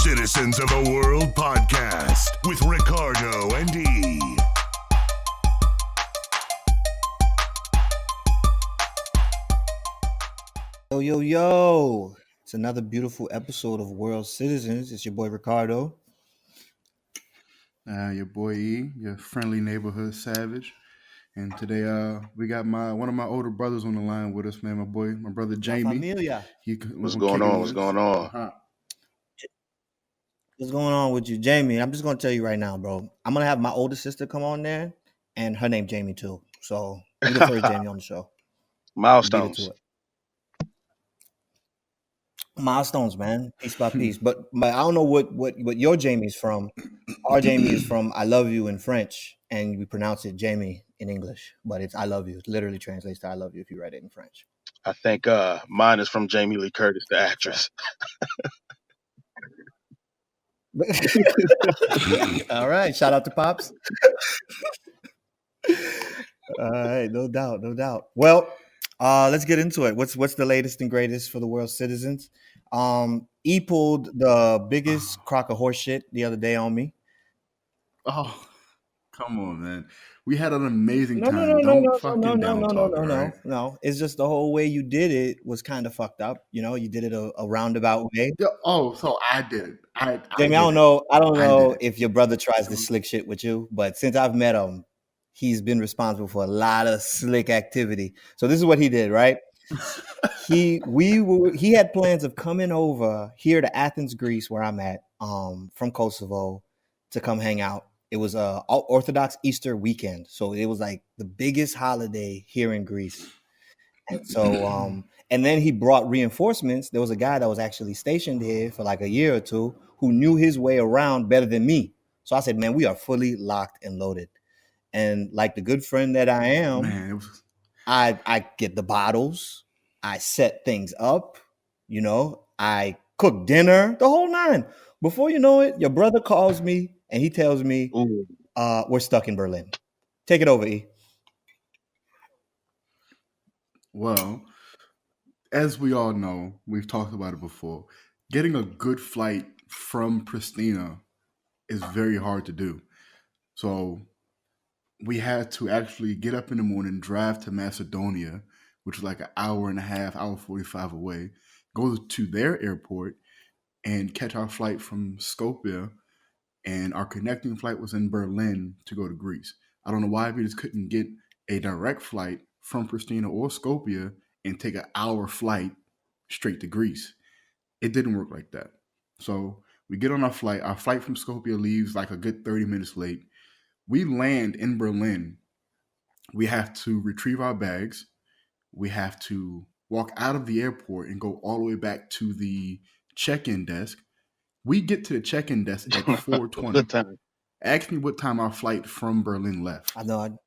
Citizens of the World podcast with Ricardo and E. Yo. It's another beautiful episode of World Citizens. It's your boy Ricardo. Your boy E, your friendly neighborhood savage. And today we got one of my older brothers on the line with us, man. My brother Jaimie. Familia. What's going on? What's going on with you, Jaimie? I'm just gonna tell you right now, bro. I'm gonna have my older sister come on there, and her name Jaimie too. So you're the first Jaimie on the show. Milestones. Milestones, man. Piece by piece. But I don't know what your Jaimie's from. Our Jaimie is from I love you in French, and we pronounce it Jaimie in English. But it's I love you. It literally translates to I love you if you write it in French. I think mine is from Jamie Lee Curtis, the actress. All right. Shout out to Pops. All right, no doubt. Well, let's get into it. What's the latest and greatest for the world's citizens? E pulled the biggest crock of horse shit the other day on me. Oh, come on, man. We had an amazing time. No. It's just the whole way you did it was kind of fucked up. You know, you did it a roundabout way. So I did it. Jaimie, I don't know if your brother tries this slick shit with you, but since I've met him, he's been responsible for a lot of slick activity. So this is what he did, right? He had plans of coming over here to Athens, Greece, where I'm at, from Kosovo, to come hang out. It was a Orthodox Easter weekend, so it was like the biggest holiday here in Greece. And so, and then he brought reinforcements. There was a guy that was actually stationed here for like a year or two who knew his way around better than me. So I said, man, we are fully locked and loaded. And like the good friend that I am, man, I get the bottles, I set things up, you know, I cook dinner, the whole nine. Before you know it, your brother calls me and he tells me, we're stuck in Berlin. Take it over, E. Well, as we all know, we've talked about it before, getting a good flight from Pristina is very hard to do. So we had to actually get up in the morning, drive to Macedonia, which was like an hour and a half, hour 45 away, go to their airport and catch our flight from Skopje. And our connecting flight was in Berlin to go to Greece. I don't know why we just couldn't get a direct flight from Pristina or Skopje and take an hour flight straight to Greece. It didn't work like that. So we get on our flight. Our flight from Skopje leaves like a good 30 minutes late. We land in Berlin. We have to retrieve our bags. We have to walk out of the airport and go all the way back to the check-in desk. We get to the check-in desk at 4:20. Ask me what time our flight from Berlin left. I know.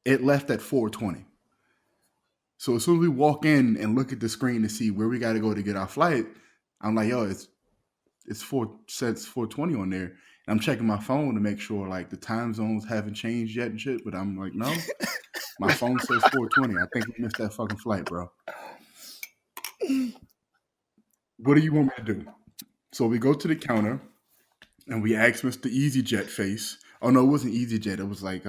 It left at 4:20. So as soon as we walk in and look at the screen to see where we got to go to get our flight, I'm like, yo, it says 4:20 on there. And I'm checking my phone to make sure like the time zones haven't changed yet and shit. But I'm like, no, my phone says 4:20. I think we missed that fucking flight, bro. What do you want me to do? So we go to the counter and we ask Mr. EasyJet face. Oh no, it wasn't EasyJet. It was like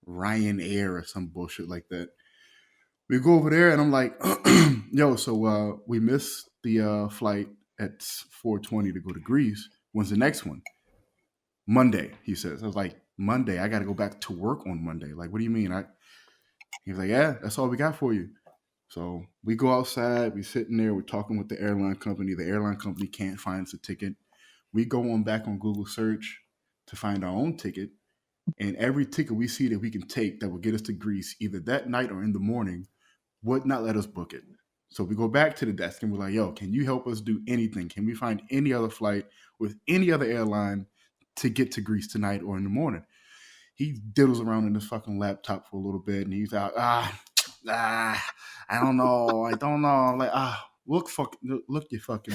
Ryanair or some bullshit like that. We go over there and I'm like, yo, so we missed the flight at 4:20 to go to Greece. When's the next one? Monday, he says. I was like, Monday? I got to go back to work on Monday. Like, what do you mean? He was like, yeah, that's all we got for you. So we go outside, we're sitting there, we're talking with the airline company. The airline company can't find us a ticket. We go on back on Google search to find our own ticket. And every ticket we see that we can take that will get us to Greece, either that night or in the morning, would not let us book it. So we go back to the desk and we're like, yo, can you help us do anything? Can we find any other flight with any other airline to get to Greece tonight or in the morning? He diddles around in his fucking laptop for a little bit and he's out, I don't know. I'm like, look, you fucking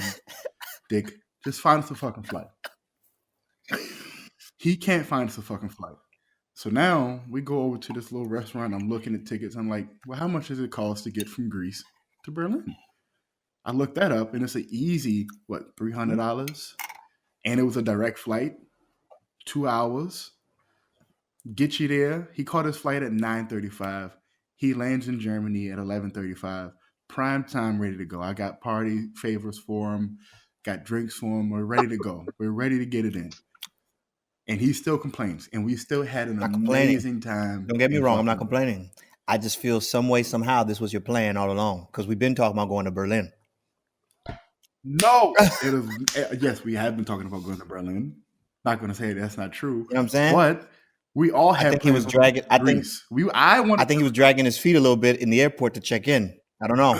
dick. Just find us a fucking flight. He can't find us a fucking flight. So now we go over to this little restaurant. I'm looking at tickets. I'm like, well, how much does it cost to get from Greece to Berlin? I looked that up, and it's an easy $300, and it was a direct flight, 2 hours, get you there. He caught his flight at 9:35. He lands in Germany at 11:35. Prime time, ready to go. I got party favors for him, got drinks for him. We're ready to go. We're ready to get it in. And he still complains, and we still had an amazing time. Don't get me wrong, I'm not complaining. I just feel some way, somehow, this was your plan all along, because we've been talking about going to Berlin. No, it is. Yes, we have been talking about going to Berlin. Not going to say that's not true. You know what I'm saying? But we all had. I think he was dragging. I think he was dragging his feet a little bit in the airport to check in. I don't know.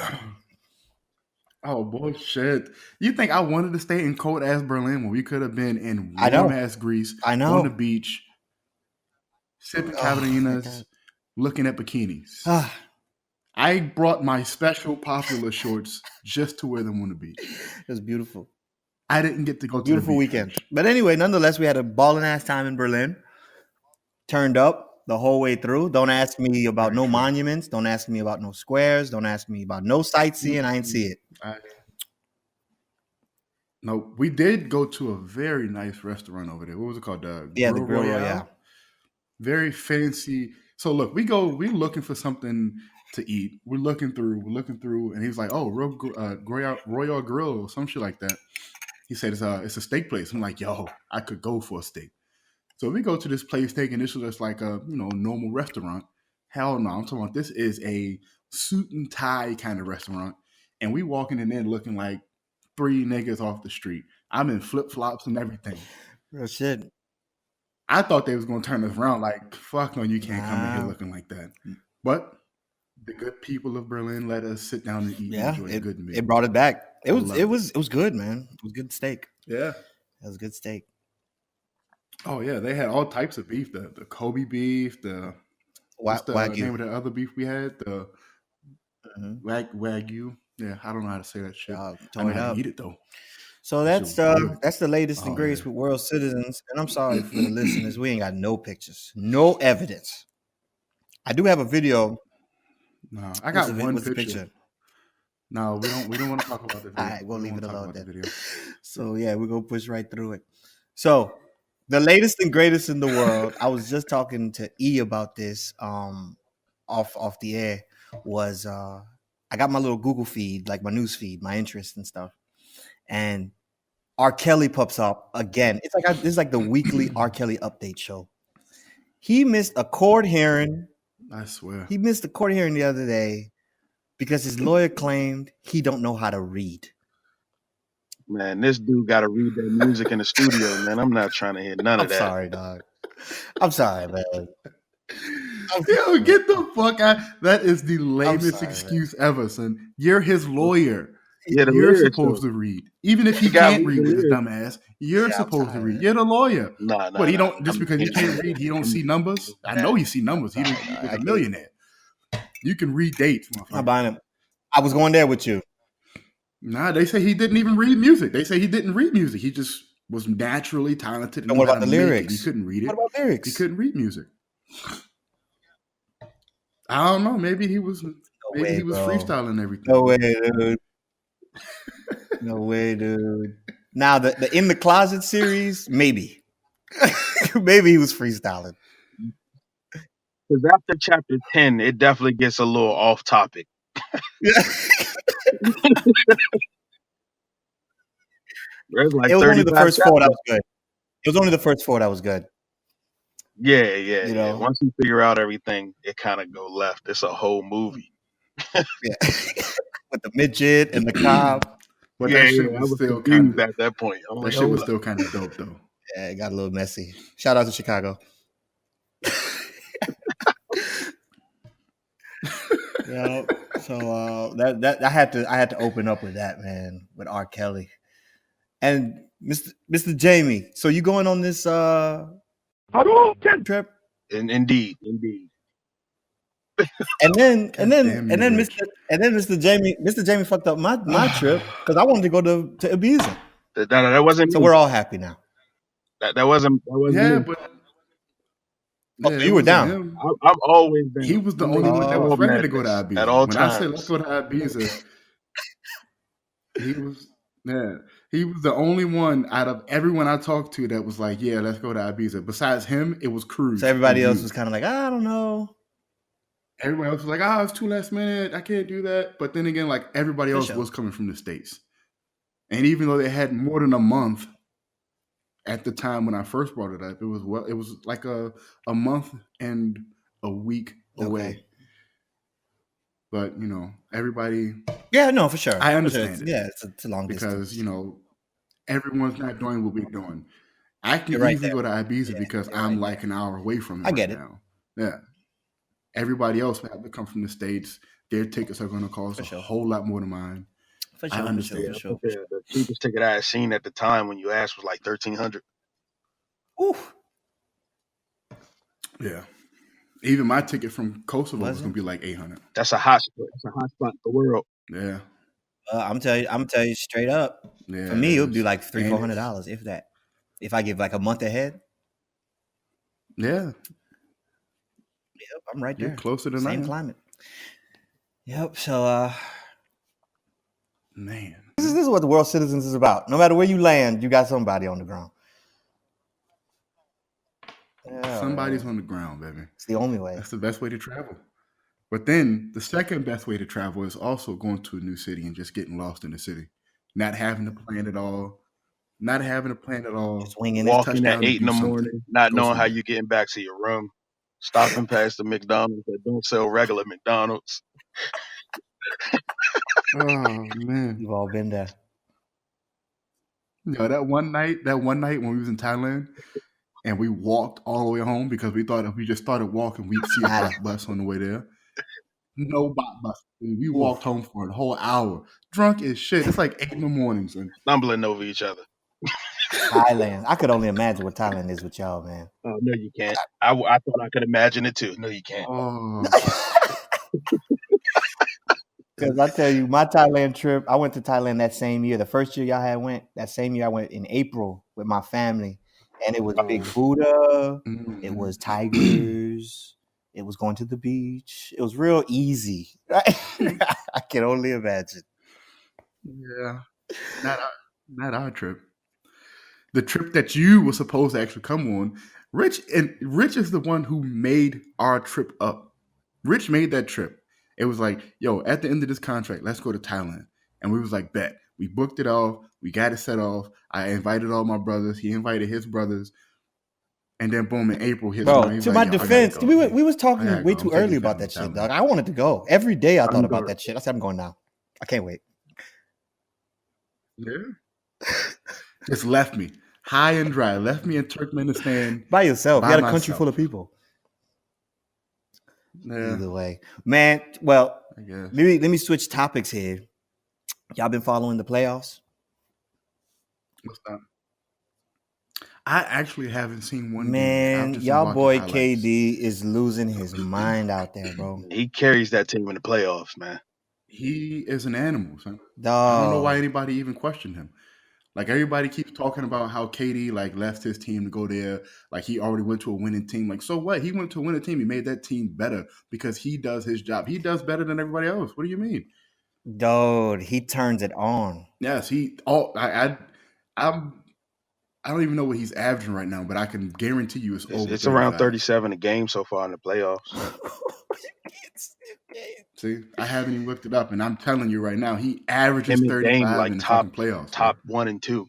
Oh bullshit! You think I wanted to stay in cold ass Berlin when we could have been in warm ass Greece? I know. On the beach, sipping cavalinas, looking at bikinis. I brought my special popular shorts just to wear them on the beach. It was beautiful. I didn't get to go to beautiful the weekend. But anyway, nonetheless, we had a balling ass time in Berlin. Turned up the whole way through. Don't ask me about no monuments. Don't ask me about no squares. Don't ask me about no sightseeing. I ain't see it. No, we did go to a very nice restaurant over there. What was it called? The Grill Royale. Very fancy. So look, we're looking for something to eat. We're looking through, and he was like, "Oh, Royal Grill or some shit like that." He said it's a steak place. I'm like, "Yo, I could go for a steak." So we go to this place thinking this was just like a normal restaurant. Hell no, I'm talking about this is a suit and tie kind of restaurant, and we walking in there looking like 3 niggas off the street. I'm in flip flops and everything. Real shit. I thought they was gonna turn us around like, fuck no, you can't come in here looking like that. But the good people of Berlin let us sit down and eat and enjoy a good meal. It brought it back. It was good, man. It was good steak. Yeah. It was good steak. Oh yeah, they had all types of beef. The Kobe beef, what's the name of the other beef we had? The Wagyu. Yeah, I don't know how to say that shit. I know how to eat it though. So that's the latest and greatest with World Citizens. And I'm sorry for the listeners, we ain't got no pictures, no evidence. I do have a video. No, I got one picture. No, we don't want to talk about the video. All right, we'll leave it alone then. So yeah, we're gonna push right through it. So the latest and greatest in the world. I was just talking to E about this off the air. Was I got my little Google feed, like my news feed, my interests and stuff. And R. Kelly pops up again. This is like the weekly R. Kelly update show. He missed a court hearing. I swear. He missed a court hearing the other day because his lawyer claimed he don't know how to read. Man, this dude got to read that music in the studio, man. I'm not trying to hear none of that. I'm sorry, dog. I'm sorry, man. Yo, get the fuck out. That is the lamest excuse ever, son. You're his lawyer. Yeah, you're supposed to read. Even if he can't read with his dumb ass, you're supposed to read. You're the lawyer. But he don't just because he can't read, he don't see numbers. I know he see numbers. He's a millionaire. You can read dates. I'm buying him. I was going there with you. Nah, they say he didn't even read music. They say he didn't read music. He just was naturally talented. And what about the lyrics? He couldn't read it. What about lyrics? He couldn't read music. I don't know. Maybe he was freestyling everything. No way, dude. No way, dude. Now the In the Closet series, maybe. Maybe he was freestyling. Because after chapter 10, it definitely gets a little off topic. Like it was only the first 4 that was good. It was only the first 4 that was good. Yeah. You know? Once you figure out everything, it kind of go left. It's a whole movie. Yeah. With the midget and the cop. But that shit was still kind of at that point. That shit was still kind of dope though. Yeah, it got a little messy. Shout out to Chicago. Yeah, so that I had to open up with that, man, with R. Kelly. And Mr. Jaimie, so you going on this trip? Indeed. And then Mr. Jaimie fucked up my trip because I wanted to go to Ibiza. That wasn't. So we're all happy now. That wasn't. Yeah, me. but. Yeah, you were down. I've always been. He was the only one that was ready to go to Ibiza. At all times. When I said let's go to Ibiza, He was the only one out of everyone I talked to that was like, yeah, let's go to Ibiza. Besides him, it was Cruz. So everybody else was kind of like, I don't know. Everybody else was like, it's too last minute. I can't do that. But then again, like everybody else was coming from the States. And even though they had more than a month at the time when I first brought it up, it was like a month and a week away. Okay. But, everybody... Yeah, no, for sure. I understand it. Yeah, it's a long distance. Because, everyone's not doing what we're doing. I can easily go to Ibiza because I'm like an hour away from it I get it now. Yeah. Everybody else have to come from the States. Their tickets are going to cost a whole lot more than mine. For sure, I understand. For sure. The cheapest ticket I had seen at the time when you asked was like $1,300. Oof. Yeah. Even my ticket from Kosovo was going to be like $800. That's a hot spot. That's a hot spot in the world. Yeah. I'm telling you straight up. Yeah, for me, it would be like $300-$400 if that. If I give like a month ahead. Yeah. Yep, I'm right there. You're closer than Same climate. Yep. So, man, this is what the World Citizens is about. No matter where you land, you got somebody on the ground. Yeah, somebody's on the ground, baby. It's the only way. That's the best way to travel. But then the second best way to travel is also going to a new city and just getting lost in the city, not having to plan at all. Swinging, walking at 8 in the morning, not knowing how you're getting back to your room, stopping past the McDonald's that don't sell regular McDonald's. Oh man, you've all been there. That one night when we was in Thailand and we walked all the way home because we thought if we just started walking, we'd see a bus on the way there. No bus. We walked home for a whole hour, drunk as shit. It's like 8 in the morning, son. Stumbling over each other. Thailand. I could only imagine what Thailand is with y'all, man. Oh, no, you can't. I thought I could imagine it too. No, you can't. Oh. Because I tell you, my Thailand trip, I went to Thailand that same year. The first year y'all had went, that same year I went in April with my family. And it was Big Buddha. Mm-hmm. It was tigers. It was going to the beach. It was real easy. Right? I can only imagine. Yeah. Not our trip. The trip that you were supposed to actually come on. Rich is the one who made our trip up. Rich made that trip. It was like, yo, at the end of this contract, let's go to Thailand. And we was like, bet. We booked it off. We got it set off. I invited all my brothers. He invited his brothers. And then boom, in April, to my defense, we was talking way too early about that shit, dog. I wanted to go. Every day I thought about that shit. I said, I'm going now. I can't wait. Yeah. Just left me high and dry. Left me in Turkmenistan. By yourself. You had a country full of people. Yeah. Either way. Man, well, let me switch topics here. Y'all been following the playoffs? What's that? I actually haven't seen one. Man, y'all boy KD is losing his mind out there, bro. He carries that team in the playoffs, man. He is an animal, son. Dog. I don't know why anybody even questioned him. Like, everybody keeps talking about how KD, like, left his team to go there. Like, he already went to a winning team. Like, so what? He went to a winning team. He made that team better because he does his job. He does better than everybody else. What do you mean? Dude, he turns it on. Yes, I don't even know what he's averaging right now, but I can guarantee you it's over. It's around 37 a game so far in the playoffs. See, I haven't even looked it up, and I'm telling you right now, he averages 35 in playoffs. Top 1 and 2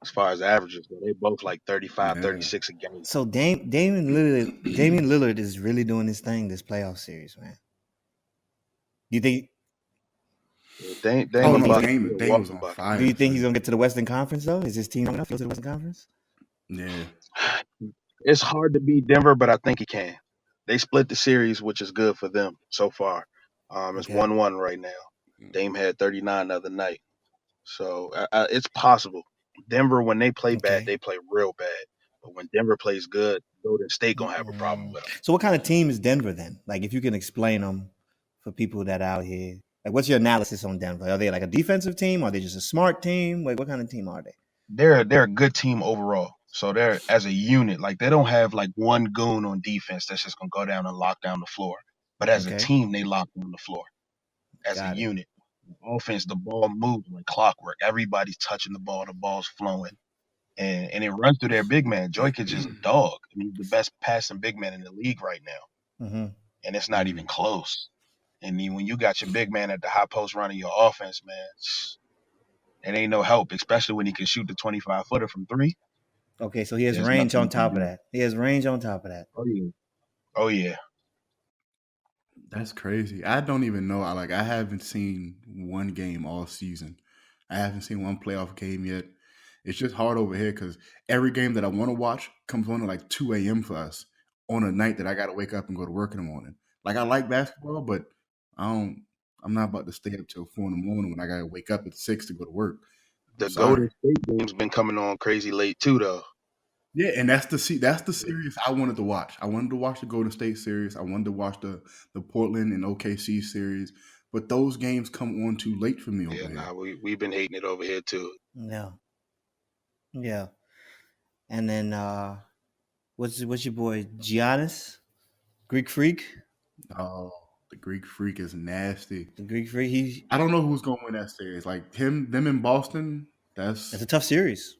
as far as averages. They both like 35, 36 a game. So Damian Lillard is really doing his thing this playoff series, man. Do you think? Dame was on fire. Do you think he's gonna get to the Western Conference though? Is his team enough to go to the Western Conference? Yeah, it's hard to beat Denver, but I think he can. They split the series, which is good for them so far. It's 1-1 right now. Dame had 39 the other night, so it's possible. Denver, when they play bad, they play real bad. But when Denver plays good, Golden State gonna have a problem with them. So, what kind of team is Denver then? Like, if you can explain them for people that are out here. Like, what's your analysis on Denver? Are they like a defensive team? Are they just a smart team? Like, what kind of team are they? They're a good team overall. So they're as a unit. Like, they don't have like one goon on defense that's just gonna go down and lock down the floor. But as a team, they lock down the floor as a unit. Offense, the ball moves like clockwork. Everybody's touching the ball's flowing. And it runs through their big man. Jokic is a dog. I mean, he's the best passing big man in the league right now. Mm-hmm. And it's not even close. And then when you got your big man at the high post running your offense, man, it ain't no help, especially when he can shoot the 25-footer from three. Okay, so he has There's range nothing on you can top of do. that. He has range on top of that. Oh yeah. Oh yeah. That's crazy. I don't even know. I haven't seen one game all season. I haven't seen one playoff game yet. It's just hard over here because every game that I want to watch comes on at like 2 a.m. for us on a night that I got to wake up and go to work in the morning. Like, I like basketball, but I'm not about to stay up till 4 in the morning when I got to wake up at 6 to go to work. The Golden State game's been coming on crazy late too, though. Yeah, and that's the series I wanted to watch. I wanted to watch the Golden State series. I wanted to watch the Portland and OKC series. But those games come on too late for me over here. Nah, we've been hating it over here too. Yeah. And then what's your boy Giannis? Greek Freak? Oh, the Greek Freak is nasty. The Greek Freak, I don't know who's gonna win that series. Like them in Boston, that's a tough series.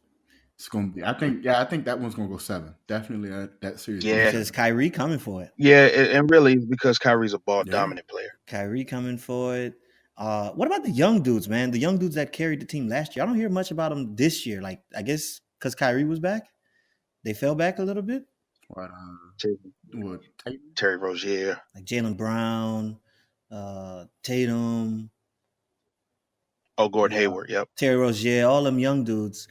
It's gonna be. I think that one's gonna go 7. Definitely that series. Yeah, because Kyrie coming for it. Yeah, and really because Kyrie's a ball dominant player. Kyrie coming for it. What about the young dudes, man? The young dudes that carried the team last year. I don't hear much about them this year. Like, I guess because Kyrie was back, they fell back a little bit. What? Terry Rozier, like Jaylen Brown, Tatum. Gordon Hayward. Yep. Terry Rozier, all them young dudes.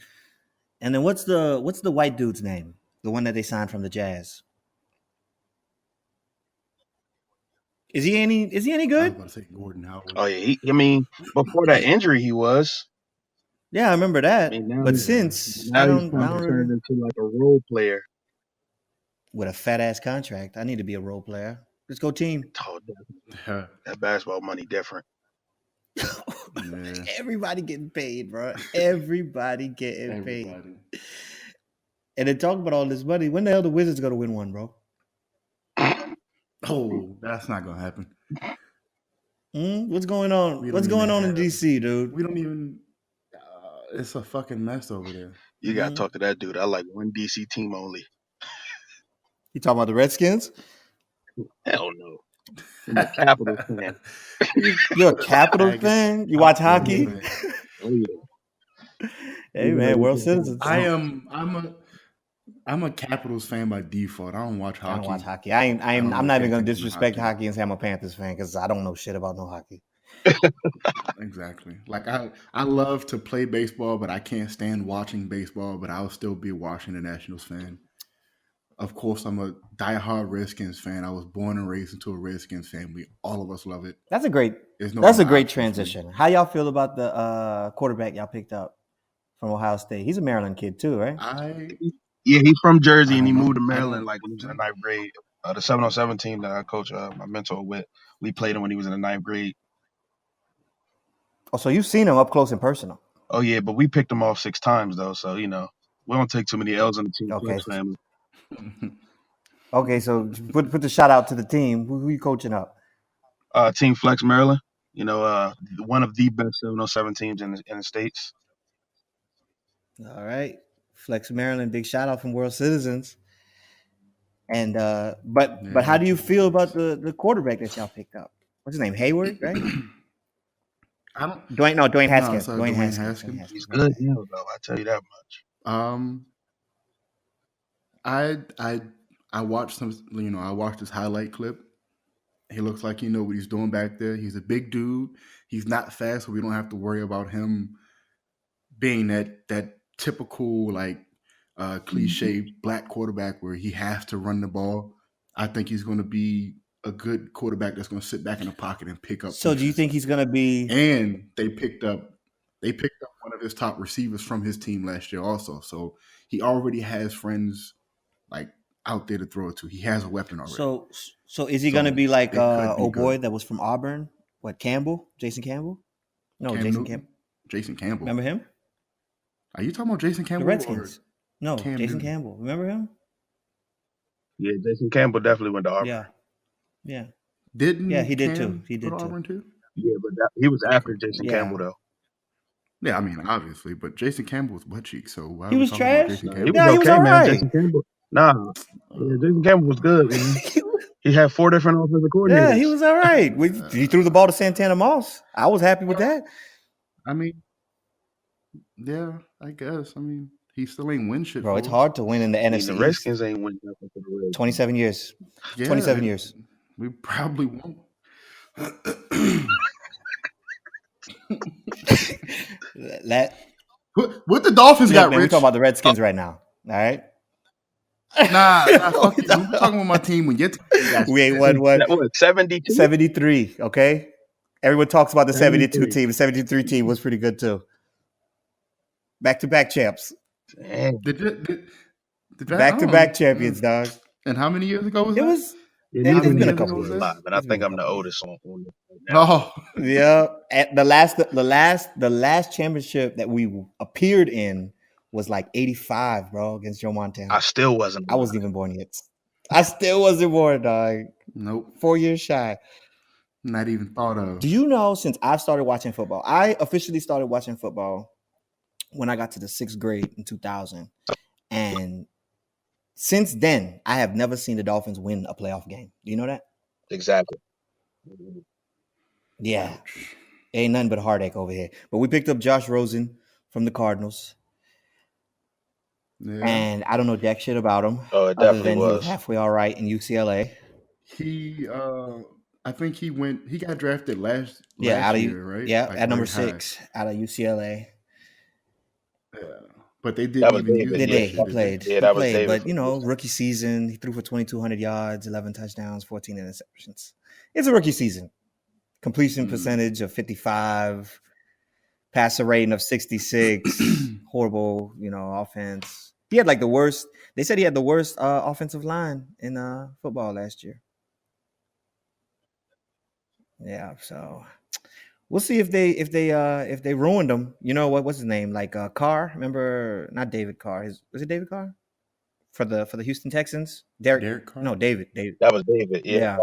And then what's the white dude's name? The one that they signed from the Jazz. Is he any good? I was about to say Gordon Howard. Oh yeah, before that injury he was. Yeah, I remember that. But since I don't turned into like a role player with a fat ass contract. I need to be a role player. Let's go team. Oh, that basketball money different. Yeah. Everybody getting paid, bro. Everybody getting paid. And they talk about all this money. When the hell the Wizards going to win one, bro? Oh, that's not going to happen. What's going on? What's going on in DC, dude? We don't even. It's a fucking mess over there. You got to talk to that dude. I like one DC team only. You talking about the Redskins? Hell no. I'm a Capitals fan. You're a Capitals fan? You watch hockey? Oh yeah. Hey man, World Citizens. I'm a Capitals fan by default. I don't watch hockey. I don't watch hockey. I'm not even gonna disrespect hockey and say I'm a Panthers fan because I don't know shit about no hockey. Exactly. Like I love to play baseball, but I can't stand watching baseball. But I'll still be a Washington Nationals fan. Of course, I'm a diehard Redskins fan. I was born and raised into a Redskins family. All of us love it. That's a great transition. How y'all feel about the quarterback y'all picked up from Ohio State? He's a Maryland kid too, right? Yeah, he's from Jersey and he moved to Maryland like when he was in the 9th grade. The 707 team that I coach, my mentor with, we played him when he was in the 9th grade. Oh, so you've seen him up close and personal. Oh yeah, but we picked him off 6 times though, so we don't take too many L's in the team family. Okay, so put the shout out to the team. Who you coaching up? Team Flex Maryland. One of the best 707 teams in the States. All right. Flex Maryland, big shout out from World Citizens. And but how do you feel about the quarterback that y'all picked up? What's his name? Hayward, right? Dwayne Haskins. Dwayne Haskins. He's good, though. I tell you that much. I watched I watched his highlight clip. He looks like he knows what he's doing back there. He's a big dude. He's not fast, so we don't have to worry about him being that typical cliche black quarterback where he has to run the ball. I think he's going to be a good quarterback that's going to sit back in the pocket and pick up. So do you think he's going to be? And they picked up one of his top receivers from his team last year also. So he already has friends out there to throw it to. He has a weapon already. So is he going to be like boy that was from Auburn? What, Campbell? Jason Campbell? No, Jason Campbell. Jason Campbell. Remember him? Are you talking about Jason Campbell? The Redskins. No, Jason Campbell. Remember him? Yeah, Jason Campbell definitely went to Auburn. Yeah. He did too. He did too. Auburn too? Yeah, but he was after Jason Yeah. Campbell though. Yeah, I mean, obviously, but Jason Campbell was butt cheek, so why He are we was talking about trash? Jason Nah, Campbell? Yeah, he was all man. right. Jason Campbell. Nah, yeah, Jason Campbell was good, man. He had 4 different offensive coordinators. Yeah, he was all right. He threw the ball to Santana Moss. I was happy with that. I mean, yeah, I guess. I mean, he still ain't win shit. Bro, for it's us. hard to win in the I mean, NFC the East. Redskins ain't win nothing for the Redskins. 27 years. Yeah, 27 years. We probably won't. What the Dolphins got, man, Rich? we're talking about the Redskins right now. All right. Nah, fuck you. We're talking about my team when your team got We ain't won what? 72? 73. Okay. Everyone talks about the 72 73. team. The 73 team was pretty good too. Back-to-back champs. Damn. Back-to-back champions, dog. And how many years ago was It that? was. Yeah, It's been a years couple ago was years. that? and I It's been think a I'm the couple years. oldest on it right now. Oh, Yeah. At the last championship that we appeared in was like 85, bro, against Joe Montana. I still wasn't. I wasn't even born yet. I still wasn't born, dog. nope. 4 years shy. Not even thought of. Do you know, since I've started watching football, I officially started watching football when I got to the 6th grade in 2000. And since then, I have never seen the Dolphins win a playoff game. Do you know that? Exactly. Yeah. Ain't nothing but heartache over here. But we picked up Josh Rosen from the Cardinals. Yeah. And I don't know jack shit about him. Oh, it other definitely than he was. was halfway all right in UCLA. I think he got drafted last Yeah, year, right? Yeah, like at number very 6 out of UCLA. Yeah. But they didn't That was even David. use They him did. last He year, did played. they? Yeah, that was played, David but you know, rookie season, he threw for 2,200 yards, 11 touchdowns, 14 interceptions. It's a rookie season. Completion percentage of 55, passer rating of 66. Horrible, offense. He had like the worst. They said he had the worst offensive line in football last year. Yeah, so we'll see if they ruined him. You know what's his name? Like Carr. Remember, not David Carr. Was it David Carr for the Houston Texans? Derek Carr? No, David. That was David. Yeah,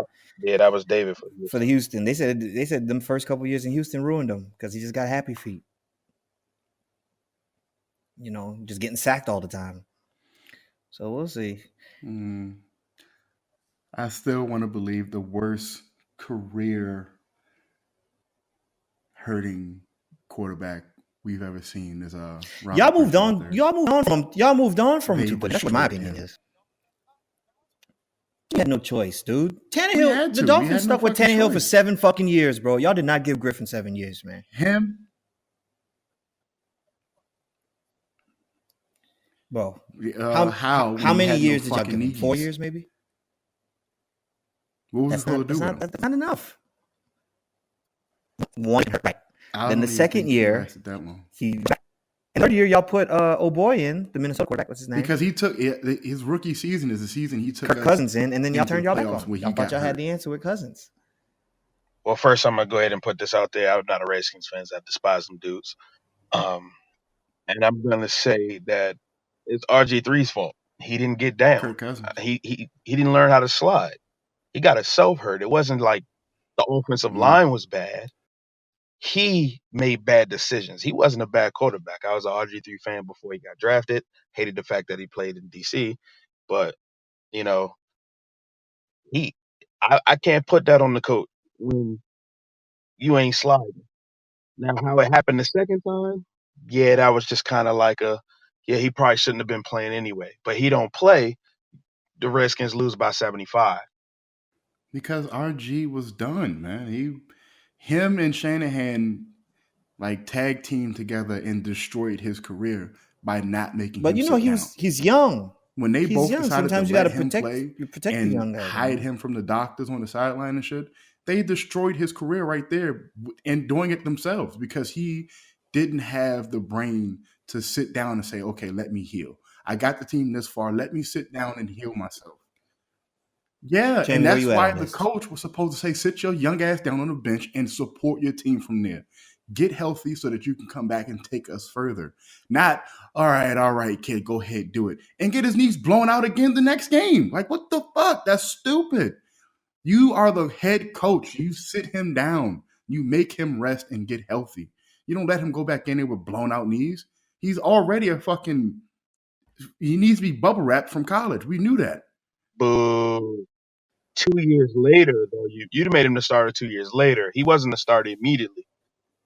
that was David for the Houston. They said them first couple years in Houston ruined him because he just got happy feet. Just getting sacked all the time. So we'll see. I still want to believe the worst career hurting quarterback we've ever seen is Y'all moved on. Y'all moved on from people. That's what my opinion is. You had no choice, dude. Tannehill. The Dolphins stuck with Tannehill for 7 fucking years, bro. Y'all did not give Griffin 7 years, man. Him. Bro, how many years did y'all give him? 4 years, maybe? What was he supposed to do? That's not enough. One, right? Then the second year, in the third year, y'all put boy in, the Minnesota quarterback. What's his name? Because he took his rookie season is the season he took Kirk Cousins in, and then y'all turned y'all back on. Y'all thought y'all had the answer with Cousins. Well, first I'm gonna go ahead and put this out there. I'm not a Redskins fan. I despise them dudes. And I'm gonna say that it's RG3's fault. He didn't get down. Kirk Cousins. He didn't learn how to slide. He got himself hurt. It wasn't like the offensive line was bad. He made bad decisions. He wasn't a bad quarterback. I was an RG3 fan before he got drafted. Hated the fact that he played in DC, but I can't put that on the coach when you ain't sliding. Now, how it happened the second time, yeah, that was just kind of like he probably shouldn't have been playing anyway. But he don't play, the Redskins lose by 75. Because RG was done, man. Him and Shanahan like tag team together and destroyed his career by not making him sit down. He's young. When they both decided sometimes to you let gotta him protect play the young and guy, hide him from the doctors on the sideline and shit, they destroyed his career right there and doing it themselves because he didn't have the brain to sit down and say, okay, let me heal. I got the team this far. Let me sit down and heal myself. Yeah, Jaimie, and that's why the coach was supposed to say, sit your young ass down on the bench and support your team from there. Get healthy so that you can come back and take us further. Not, all right, kid, go ahead, do it. And get his knees blown out again the next game. Like, what the fuck? That's stupid. You are the head coach. You sit him down. You make him rest and get healthy. You don't let him go back in there with blown out knees. He's already he needs to be bubble wrapped from college. We knew that. Boo. 2 years later, though, you'd have made him the starter 2 years later. He wasn't the starter immediately.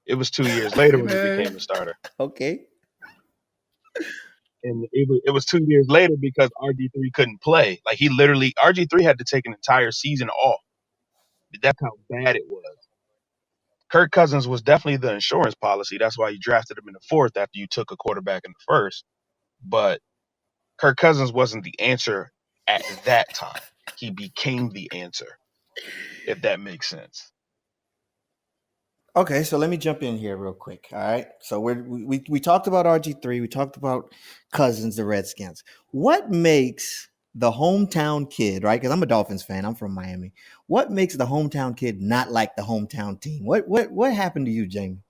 It was 2 years later Hey, when he man. became the starter. Okay. And it was 2 years later because RG3 couldn't play. Like, RG3 had to take an entire season off. That's how bad it was. Kirk Cousins was definitely the insurance policy. That's why you drafted him in the 4th after you took a quarterback in the 1st. But Kirk Cousins wasn't the answer at that time. He became the answer, if that makes sense. Okay, so let me jump in here real quick. All right. So we talked about RG3. We talked about Cousins, the Redskins. What makes the hometown kid, right? Because I'm a Dolphins fan. I'm from Miami. What makes the hometown kid not like the hometown team? What happened to you, Jaimie?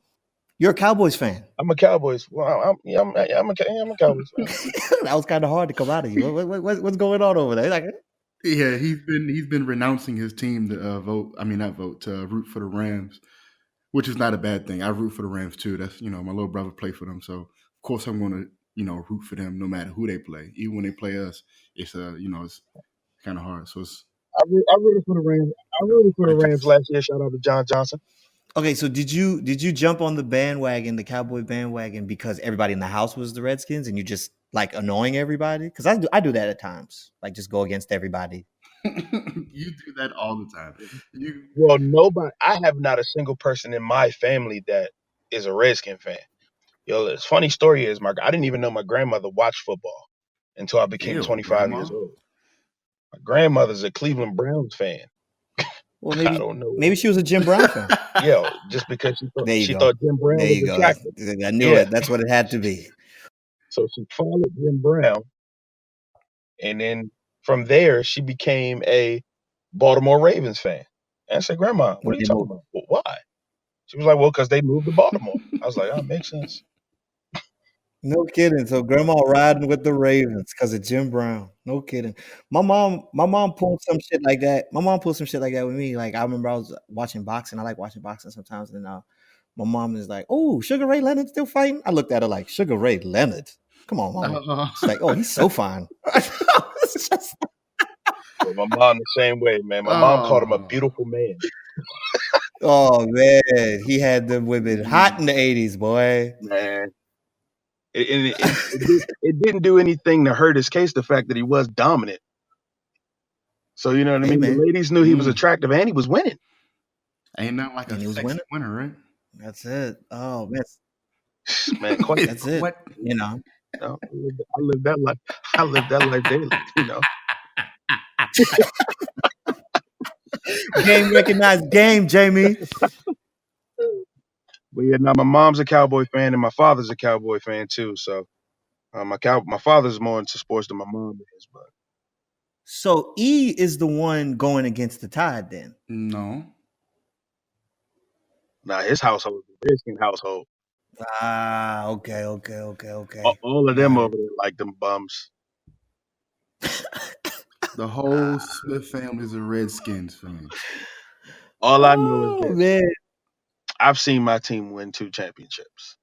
You're a Cowboys fan. I'm a Cowboys. Well, I'm a Cowboys fan. That was kind of hard to come out of you. What's going on over there? Like, Yeah, he's been renouncing his team to root for the Rams, which is not a bad thing. I root for the Rams too. That's my little brother played for them, so of course I'm going to root for them no matter who they play. Even when they play us, it's it's kind of hard. So I rooted for the Rams. I rooted for the Rams last year. Shout out to John Johnson. okay, so did you jump on the bandwagon, the Cowboy bandwagon, because everybody in the house was the Redskins, and you just like annoying everybody? Because I do that at times, like just go against everybody. You do that all the time. Well, nobody. I have not a single person in my family that is a Redskin fan. It's funny story is, Mark, I didn't even know my grandmother watched football until I became 25 years old. My grandmother's a Cleveland Browns fan. Well, maybe I don't know. Maybe she was a Jim Brown fan. Yeah, just because she thought Jim Brown there was you attractive. Go. I knew it. That's what it had to be. So she followed Jim Brown, and then from there she became a Baltimore Ravens fan. And I said, Grandma, what are you talking about? Well, why? She was like, well, because they moved to Baltimore. I was like, oh, makes sense. No kidding. So grandma riding with the Ravens because of Jim Brown. No kidding. My mom pulled some shit like that. My mom pulled some shit like that with me. Like I remember I was watching boxing. I like watching boxing sometimes. And my mom is like, "Oh, Sugar Ray Leonard still fighting?" I looked at her like, "Sugar Ray Leonard? Come on, mama." She's like, "Oh, he's so fine." Well, my mom the same way, man. My mom called him a beautiful man. Oh man, he had them women hot in the 80s, boy. Man. It didn't do anything to hurt his case, the fact that he was dominant. So you know what I mean? Man. The ladies knew he was attractive and he was winning. Ain't nothing like a sexy winner, right? That's it. Oh man, that's it. What? No, I lived that life. I lived that life daily. Game recognized game, Jaimie. But yeah, now my mom's a Cowboy fan and my father's a Cowboy fan too. So my father's more into sports than my mom is. But so E is the one going against the Tide then? No. Nah, his household is a Redskin household. Ah, okay. All of them over there like them bums. The whole Smith family is a Redskins fan. All I know is this. Man. I've seen my team win 2 championships.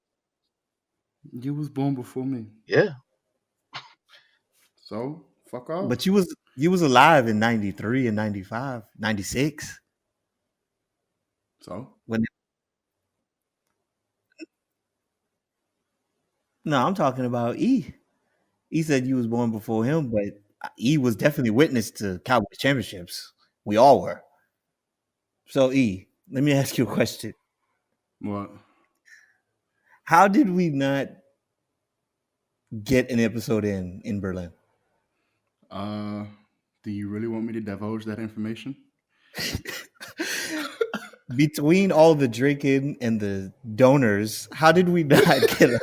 You was born before me. Yeah. So, fuck off. But you was alive in 93 and 95, 96. So? No, I'm talking about E. E said you was born before him, but E was definitely witness to Cowboys championships. We all were. So E, let me ask you a question. What? How did we not get an episode in Berlin? Do you really want me to divulge that information? Between all the drinking and the donors, how did we not get it?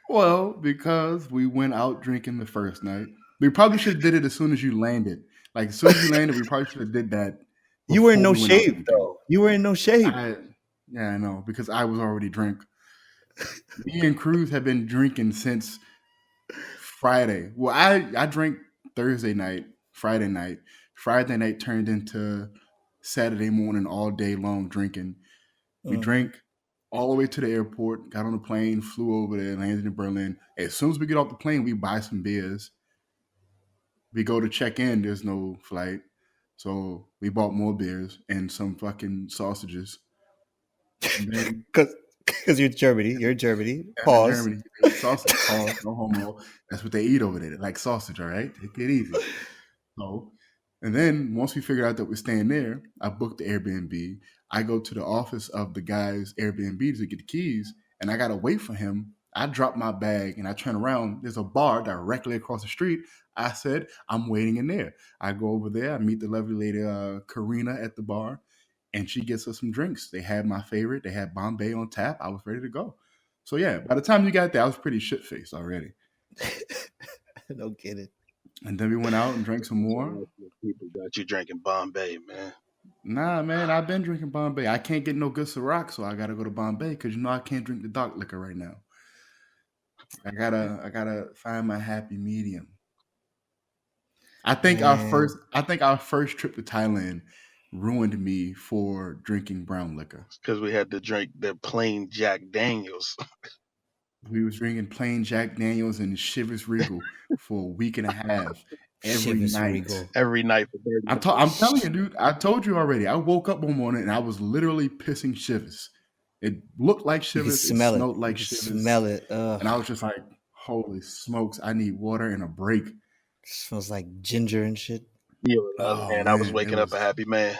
Well, because we went out drinking the first night. We probably should have did it as soon as you landed. Like, as soon as you landed, we probably should have did that. You were in no shape, though. You were in no shape. Yeah, I know, because I was already drunk. Me and Cruz have been drinking since Friday. Well, I drank Thursday night, Friday night. Friday night turned into Saturday morning all day long drinking. We drank all the way to the airport, got on the plane, flew over there, landed in Berlin. As soon as we get off the plane, we buy some beers. We go to check in, there's no flight. So we bought more beers and some fucking sausages. Because you're in Germany. You're in Germany. In Pause. Germany, they eat sausage. Pause. No homo. That's what they eat over there. They like sausage, all right? Take it easy. So, and then once we figured out that we're staying there, I booked the Airbnb. I go to the office of the guy's Airbnb to get the keys, and I got to wait for him. I drop my bag, and I turn around. There's a bar directly across the street. I said, I'm waiting in there. I go over there. I meet the lovely lady, Karina, at the bar, and she gets us some drinks. They had my favorite. They had Bombay on tap. I was ready to go. So, yeah, by the time you got there, I was pretty shit-faced already. No kidding. And then we went out and drank some more. People got you drinking Bombay, man. Nah, man, I've been drinking Bombay. I can't get no good Ciroc, so I got to go to Bombay because, you know, I can't drink the dark liquor right now. I gotta find my happy medium. I think our first trip to Thailand ruined me for drinking brown liquor. Because we had to drink the plain Jack Daniels. We was drinking plain Jack Daniels and Chivas Regal for a week and a half every Chivas night. Regal. Every night for 30 I'm telling you, dude. I told you already. I woke up one morning and I was literally pissing Chivas. It looked like You can Chivas. smell It it. smelled like You can Chivas. smell it. Ugh. And I was just like, holy smokes, I need water and a break. Smells like ginger and shit. Yeah, Oh, I was man, waking it up was- a happy man.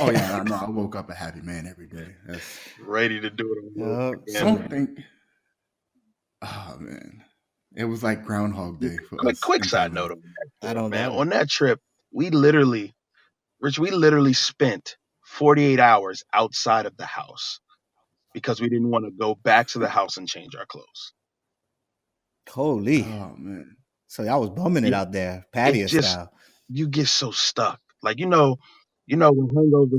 Oh yeah, no, I woke up a happy man every day. That's Ready to do it. Yup. Yeah. something. Oh man, it was like Groundhog Day for us. Quick in side Thailand. note, I don't man. know. On that trip, we literally spent 48 hours outside of the house because we didn't want to go back to the house and change our clothes. Holy. Oh man, So y'all was bumming it Yeah. out there, patio just- style. You get so stuck. Like, you know when Hangover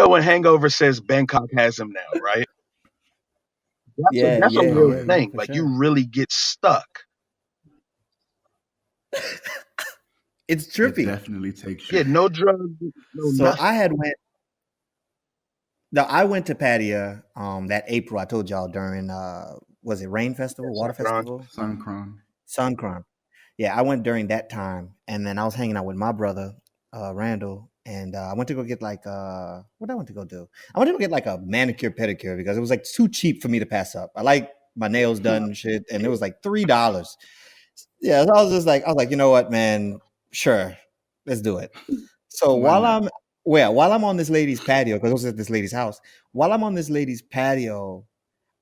when Hangover says Bangkok has him now, right? That's a real thing. for Like, sure. you really get stuck. It's it trippy. definitely takes you. Yeah, no drugs, no So nothing. I went to Pattaya that April. I told y'all during was it Rain Festival, Water Songkran. Festival, Songkran. Suncron. Yeah, I went during that time, and then I was hanging out with my brother Randall, and I went to go get like what did I want to go do? I went to go get like a manicure pedicure because it was like too cheap for me to pass up. I like my nails done and shit, and it was like $3. Yeah, so I was like, you know what, man? Sure, let's do it. So Why while I'm on this lady's patio, because I was at this lady's house, while I'm on this lady's patio,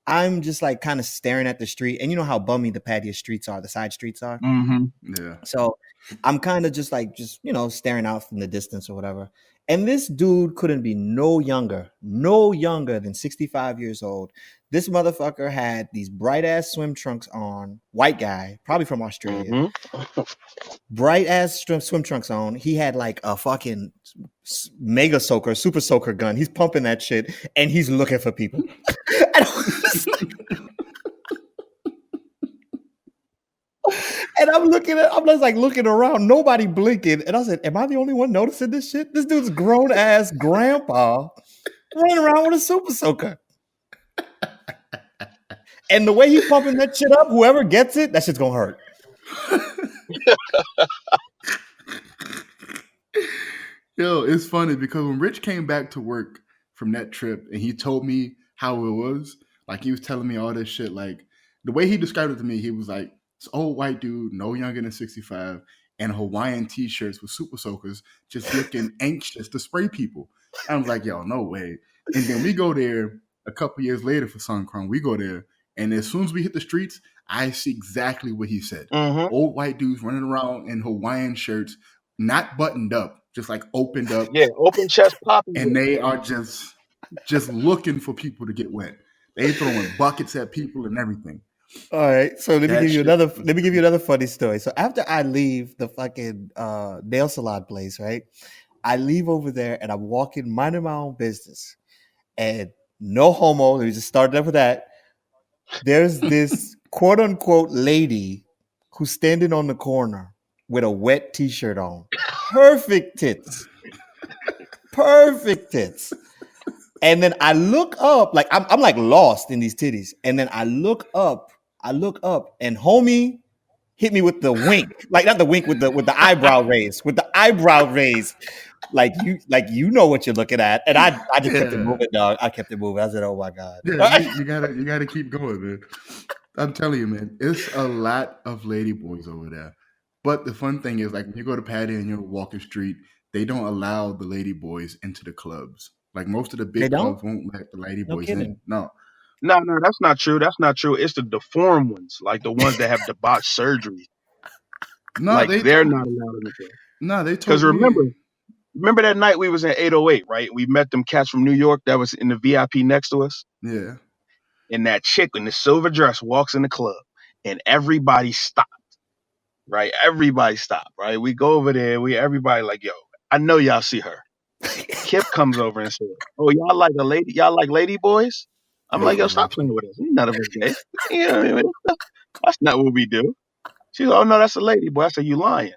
I'm just like kind of staring at the street, and you know how bummy the patio streets are, the side streets are. Mm-hmm. Yeah. So I'm kind of just staring out from the distance or whatever. And this dude couldn't be no younger than 65 years old. This motherfucker had these bright ass swim trunks on, white guy, probably from Australia. Mm-hmm. Bright ass swim trunks on. He had like a fucking mega soaker, super soaker gun. He's pumping that shit and he's looking for people. And I was like, and I'm just like looking around, nobody blinking. And I said, am I the only one noticing this shit? This dude's grown ass grandpa running around with a super soaker. And the way he's pumping that shit up, whoever gets it, that shit's gonna hurt. Yo, it's funny because when Rich came back to work from that trip and he told me how it was, like he was telling me all this shit, like the way he described it to me, he was like, this old white dude, no younger than 65, and Hawaiian t-shirts with super soakers, just looking anxious to spray people. I was like, yo, no way. And then we go there a couple years later for Songkran. We go there, and as soon as we hit the streets, I see exactly what he said. Mm-hmm. Old white dudes running around in Hawaiian shirts, not buttoned up, just like opened up, Yeah, open chest popping. and they are just looking for people to get wet. They throwing buckets at people and everything. All right, so let me That give you shit another. was Let me give you another funny story. So after I leave the fucking nail salon place, right? I leave over there and I'm walking, minding my own business, and no homo. Let me just start off with that. There's this quote unquote lady who's standing on the corner, with a wet t-shirt on. Perfect tits. Perfect tits. And then I look up, like I'm like lost in these titties. And then I look up, and homie hit me with the wink. Like not the wink with the eyebrow raise. With the eyebrow raise. Like you know what you're looking at. And I just kept it moving, dog. I kept it moving. I said, oh my God. Yeah, you gotta keep going, man. I'm telling you, man, it's a lot of lady boys over there. But the fun thing is, like, when you go to Patty and you're walking street, they don't allow the lady boys into the clubs. Like, most of the They big don't? clubs won't let the lady No boys kidding. in. No. No, that's not true. That's not true. It's the deformed ones, like the ones that have debauched surgery. No, Like they they're told, not allowed in the club. no, they Because told me. remember that night we was in 808, right? We met them cats from New York that was in the VIP next to us. Yeah. And that chick in the silver dress walks in the club, and everybody stopped. Right? Everybody stopped. Right? We go over there. Everybody like, yo, I know y'all see her. Kip comes over and says, "Oh, y'all like a lady? Y'all like lady boys?" I'm like, "Yo, stop playing with us. Ain't none of us gay. You know what I mean? That's not what we do." She's like, "Oh no, that's a lady boy." I said, "You lying?"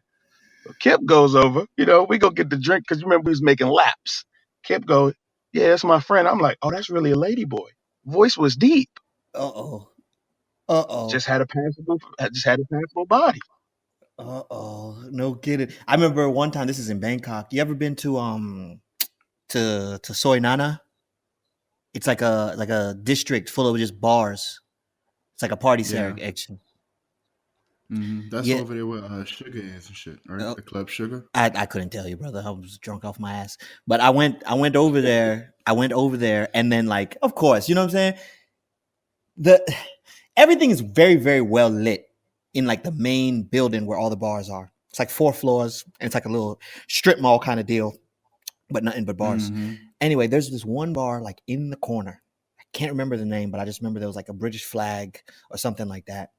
So Kip goes over. We go get the drink because you remember we was making laps. Kip goes, "Yeah, that's my friend." I'm like, "Oh, that's really a lady boy." Voice was deep. Uh-oh. Just had a passable body. No kidding. I remember one time, this is in Bangkok. You ever been to Soy Nana? It's like a district full of just bars. It's like a party section. That's over there where Sugar is and shit, right? The Club Sugar. I couldn't tell you, brother. I was drunk off my ass. But I went over there. And then, like, of course, you know what I'm saying? Everything is very, very well lit in like the main building where all the bars are. It's like 4 floors, and it's like a little strip mall kind of deal, but nothing but bars. Anyway, there's this one bar like in the corner. I can't remember the name, but I just remember there was like a British flag or something like that.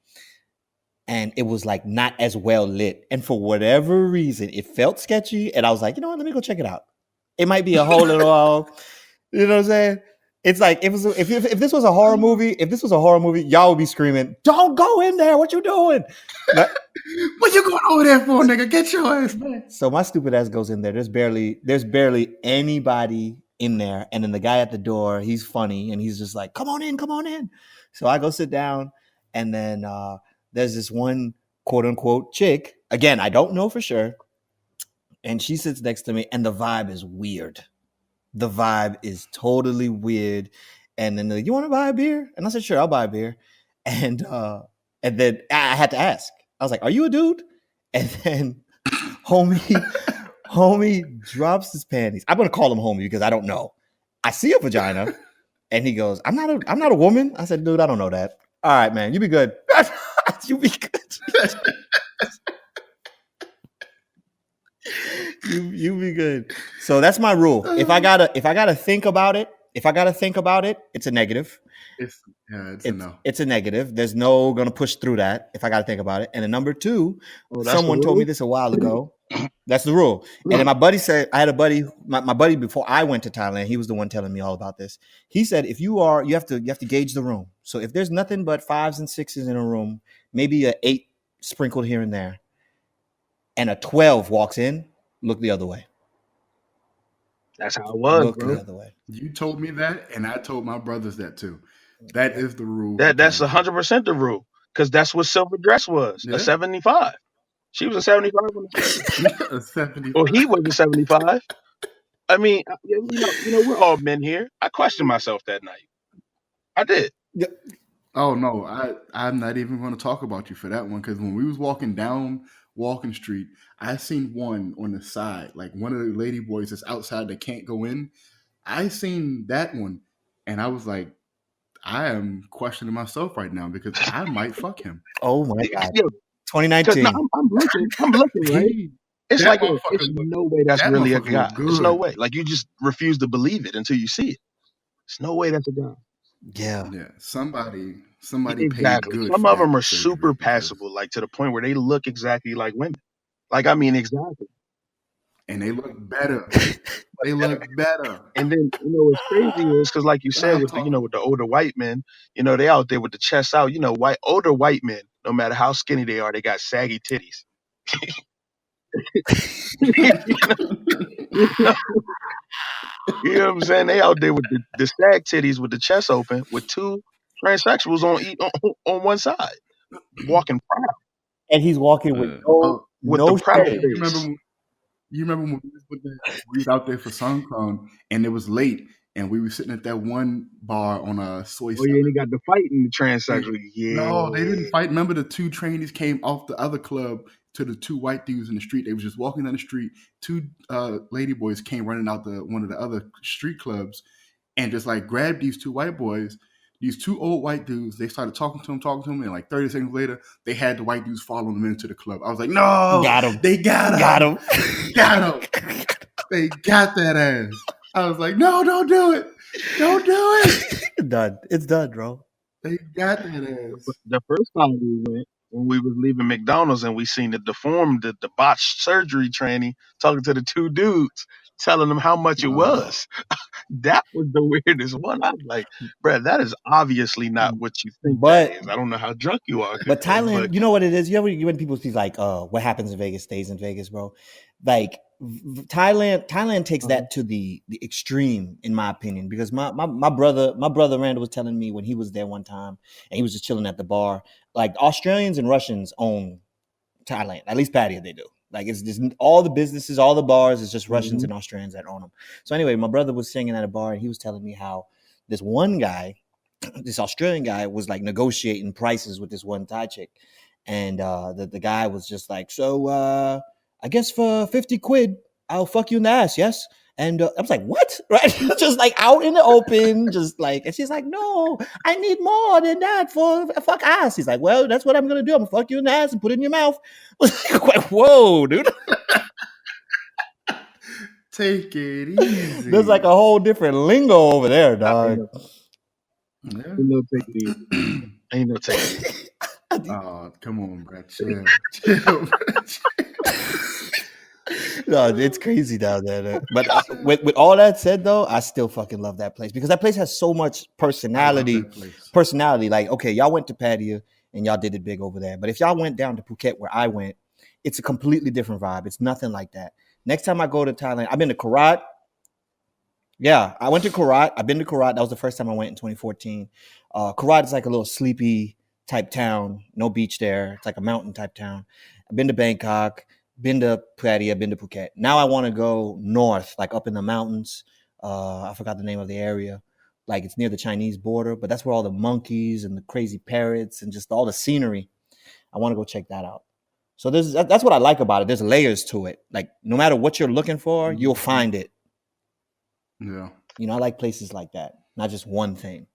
And it was like not as well lit. And for whatever reason, it felt sketchy. And I was like, you know what? Let me go check it out. It might be a whole little, you know what I'm saying? It's like if this was a horror movie, y'all would be screaming, "Don't go in there! What you doing? What you going over there for, nigga? Get your ass back!" So my stupid ass goes in there. There's barely anybody in there, and then the guy at the door, he's funny, and he's just like, "Come on in." So I go sit down, and then there's this one quote unquote chick. Again, I don't know for sure, and she sits next to me, and the vibe is weird. The vibe is totally weird. And then they're like, "You want to buy a beer?" And I said, "Sure, I'll buy a beer." And then I had to ask. I was like, "Are you a dude?" And then homie drops his panties. I'm gonna call him homie because I don't know. I see a vagina, and he goes, I'm not a woman." I said, "Dude, I don't know that." "All right, man, you be good." You be good. You be good. So that's my rule. If I gotta think about it, it's a negative. It's a no. It's a negative. There's no gonna push through that if I gotta think about it. And then number 2, someone told me this a while ago. That's the rule. And then my buddy said, I had a buddy, my buddy before I went to Thailand, he was the one telling me all about this. He said, if you have to gauge the room. So if there's nothing but 5s and 6s in a room, maybe a 8 sprinkled here and there, and a 12 walks in, look the other way. That's how it was, look bro. the other way. You told me that, and I told my brothers that too. That is the rule. That's 100% the rule, because that's what silver dress was. A 75. She was a 75 on the a 75. Well, he was a 75. I mean, we're all men here. I questioned myself that night. I did. Oh no, I'm not even going to talk about you for that one, because when we was walking down Walking Street, I seen one on the side, like one of the lady boys that's outside that can't go in. I seen that one, and I was like, I am questioning myself right now because I might fuck him. Oh my God. 2019. No, I'm looking, right? It's like, there's no way that's really a guy. There's no way. Like, you just refuse to believe it until you see it. There's no way that's a guy. Yeah. Somebody exactly. paid good. Some of them are super passable, like to the point where they look exactly like women. Like, I mean, exactly. And they look better. They look better. And then, what's crazy is, because like you said, with the older white men, they out there with the chest out. Older white men, no matter how skinny they are, they got saggy titties. you know, you know what I'm saying? They out there with the stag titties with the chest open with two transsexuals on one side, walking proud And he's walking with Oh, with the no proud shame. you remember? face. You remember when we was out there for SunCon and it was late and we were sitting at that one bar on a Soy Oh yeah, 7. and he got the fight in the They, transsexual. no, they didn't Yeah. fight. Remember the two trainees came off the other club to the two white dudes in the street. They was just walking down the street. Two lady boys came running out the one of the other street clubs and just like grabbed these two white boys. These two old white dudes, they started talking to him, and like 30 seconds later, they had the white dudes following them into the club. I was like, no, Got him. they got him. Got him. Got him. They got that ass. I was like, no, don't do it. Don't do it. Done. It's done, bro. They got that ass. The first time we went, when we was leaving McDonald's and we seen the deformed, the botched surgery trainee talking to the two dudes, telling them how much it was. That was the weirdest one. I was like, bruh, that is obviously not what you think that is. I don't know how drunk you are. But Thailand, but you know what it is? You know when people see like, what happens in Vegas stays in Vegas, bro. Like Thailand takes that to the extreme, in my opinion, because my brother Randall was telling me when he was there one time and he was just chilling at the bar, like Australians and Russians own Thailand, at least Pattaya they do. Like it's just all the businesses, all the bars, it's just Russians and Australians that own them. So anyway, my brother was singing at a bar and he was telling me how this one guy, this Australian guy, was like negotiating prices with this one Thai chick, and the guy was just like, so I guess for 50 quid, I'll fuck you in the ass, yes? And I was like, what? Right? Just like out in the open, just like, and she's like, no, I need more than that for a fuck ass. He's like, well, that's what I'm going to do. I'm going to fuck you in the ass and put it in your mouth. I was like, whoa, dude. Take it easy. There's like a whole different lingo over there, dog. Yeah. Ain't no take it easy. Ain't no take it easy. Oh, come on, bro. Chill. Chill, bro. No, it's crazy down there. But with all that said, though, I still fucking love that place because that place has so much personality. Personality, like, okay, y'all went to Pattaya and y'all did it big over there. But if y'all went down to Phuket where I went, it's a completely different vibe. It's nothing like that. Next time I go to Thailand, I've been to Korat. Yeah, I went to Korat. I've been to Korat. That was the first time I went in 2014. Korat is like a little sleepy type town. No beach there. It's like a mountain type town. I've been to Bangkok. Been to Pattaya, been to Phuket. Now I want to go north, like up in the mountains. I forgot the name of the area. Like it's near the Chinese border, but that's where all the monkeys and the crazy parrots and just all the scenery. I want to go check that out. So that's what I like about it. There's layers to it. Like no matter what you're looking for, you'll find it. Yeah. You know, I like places like that, not just one thing.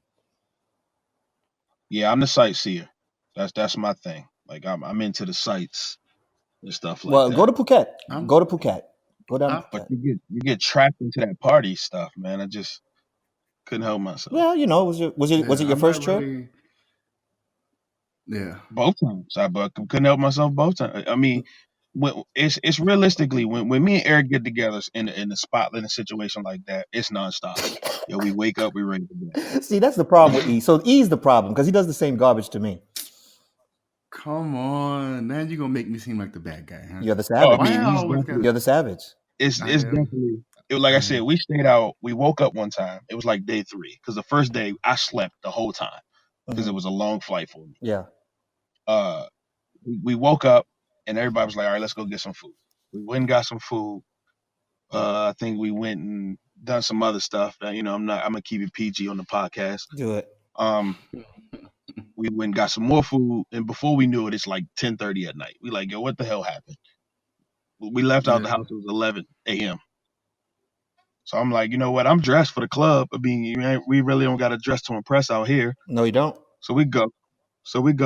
Yeah, I'm the sightseer. That's my thing. Like I'm into the sights and stuff like that. Well, go to Phuket. Go to Phuket. Go down to Phuket. But you get trapped into that party stuff, man. I just couldn't help myself. Well, you know, was it your first trip? Really... Yeah. Both times. I couldn't help myself both times. I mean, it's realistically when me and Eric get together in the spot in a situation like that, it's nonstop. Yo, we wake up, we ready to go. See, that's the problem with E. So E's the problem because he does the same garbage to me. Come on, now you're gonna make me seem like the bad guy, huh? You're the savage. You're the savage. It's definitely. Like I said, we stayed out. We woke up one time. It was like day 3 because the first day I slept the whole time because it was a long flight for me. Yeah. We woke up and everybody was like, "All right, let's go get some food." We went and got some food. I think we went and done some other stuff. You know, I'm gonna keep it PG on the podcast. Do it. We went and got some more food, and before we knew it, it's like 10:30 at night. We like, yo, what the hell happened? We left out the house. It was 11 a.m. So I'm like, you know what? I'm dressed for the club. I mean, we really don't got to dress to impress out here. No, you don't. So we go.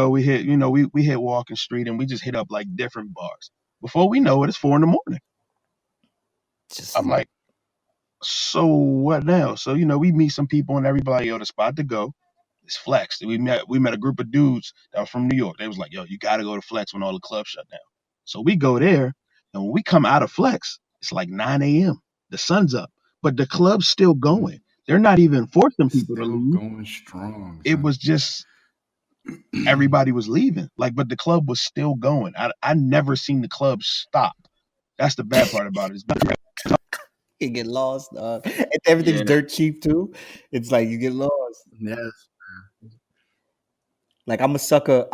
We hit, we hit Walking Street, and we just hit up like different bars. Before we know it, it's 4 a.m. I'm like, so what now? So we meet some people, and everybody, yo, the spot to go. It's Flex. We met a group of dudes that were from New York. They was like, yo, you got to go to Flex when all the clubs shut down. So we go there, and when we come out of Flex, it's like 9 a.m. The sun's up, but the club's still going. They're not even forcing people to leave. Going strong. It was just everybody was leaving. But the club was still going. I never seen the club stop That's the bad part about it. It's better. You get lost, dog. And everything's dirt cheap too. It's like you get lost. Yes. Like I'm a sucker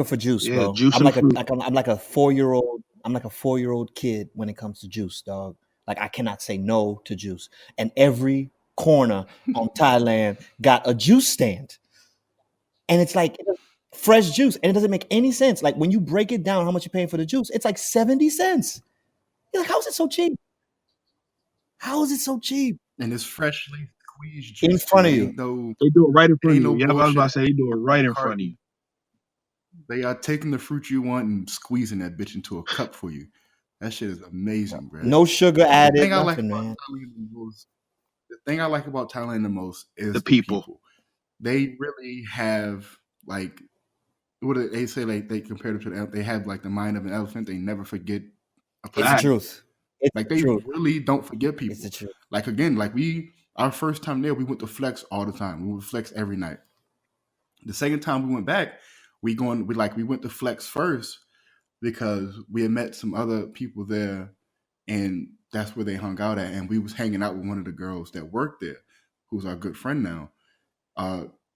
for juice, bro. Juice I'm and like fruit. I'm like a 4-year-old. I'm like a 4-year-old kid when it comes to juice, dog. Like I cannot say no to juice. And every corner on Thailand got a juice stand. And it's like fresh juice. And it doesn't make any sense. Like when you break it down, how much you're paying for the juice, it's like 70 cents. You're like, how is it so cheap? How is it so cheap? And it's freshly squeezed juice In front of you. They do it right in front of you. no Yeah, I was about to bullshit. say they do it right in front of you. They are taking the fruit you want and squeezing that bitch into a cup for you. That shit is amazing, bro. No sugar The added. thing I like Nothing, about man. Thailand the most is The people. They really have like what do they say? Like they compare it to the they have like the mind of an elephant. They never forget a It's person. the truth. It's Like the they truth. really don't forget people. It's the truth. Like again, like our first time there, we went to Flex all the time. We would Flex every night. The second time we went back, we went to Flex first because we had met some other people there, and that's where they hung out at. And we was hanging out with one of the girls that worked there, who's our good friend now.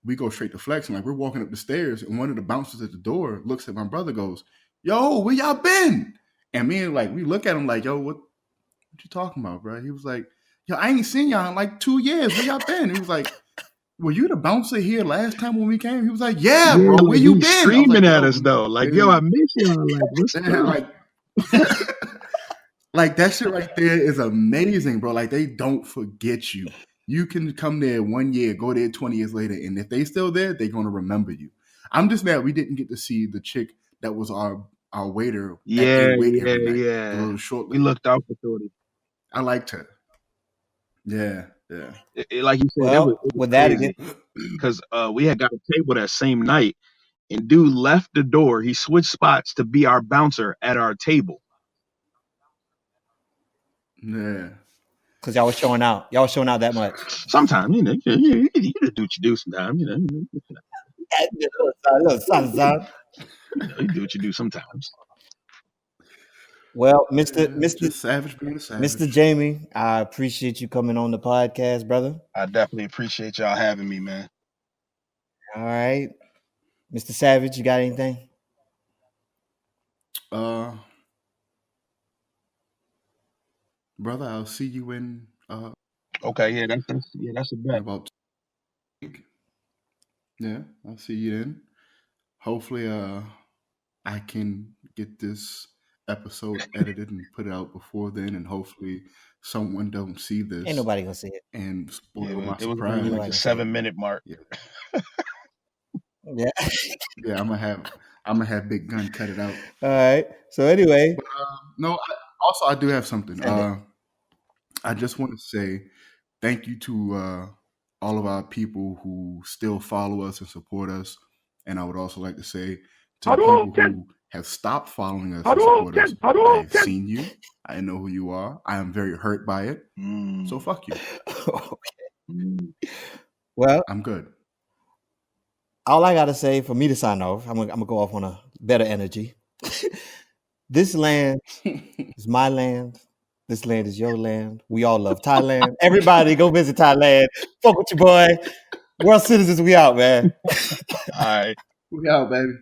We go straight to Flex, and like we're walking up the stairs, and one of the bouncers at the door looks at my brother, goes, "Yo, where y'all been?" And me and like we look at him like, "Yo, what you talking about, bro?" He was like, "Yo, I ain't seen y'all in like 2 years. Where y'all been?" He was like, "Were you the bouncer here last time when we came?" He was like, "Yeah, bro. Where you been?" Screaming like, at us though, like, "Yo, I miss y'all." Like, what's up? like, like that shit right there is amazing, bro. Like they don't forget you. You can come there 1 year, go there 20 years later, and if they still there, they're gonna remember you. I'm just mad we didn't get to see the chick that was our waiter. Yeah. The little short We lady. looked out for Shorty. I liked her. Yeah. Like you said, Well, it was with that crazy because we had got a table that same night, and dude left the door. He switched spots to be our bouncer at our table. Yeah. Because y'all was showing out. Y'all was showing out that much. Sometimes, you do what you do. Sometimes, you do what you do sometimes. Well, Just savage being a savage. Mr. Jaimie, I appreciate you coming on the podcast, brother. I definitely appreciate y'all having me, man. All right. Mr. Savage, you got anything? Brother, I'll see you in Okay, yeah, that's a bet. about yeah, I'll see you then. Hopefully I can get this episode edited and put it out before then, and hopefully someone don't see this. Ain't nobody gonna see it. And spoil my It was surprise. like the 7-minute mark. Yeah. Yeah, I'm gonna have Big Gun cut it out. All right. So anyway, But, no. I do have something. I just want to say thank you to all of our people who still follow us and support us, and I would also like to say to the people who have stopped following us and support us, I've seen you. I know who you are. I am very hurt by it. So fuck you. okay. Well, I'm good. All I gotta say for me to sign off, I'm gonna go off on a better energy. This land is my land. This land is your land. We all love Thailand. Everybody go visit Thailand. Fuck with your boy. World citizens, we out, man. All right. We out, baby.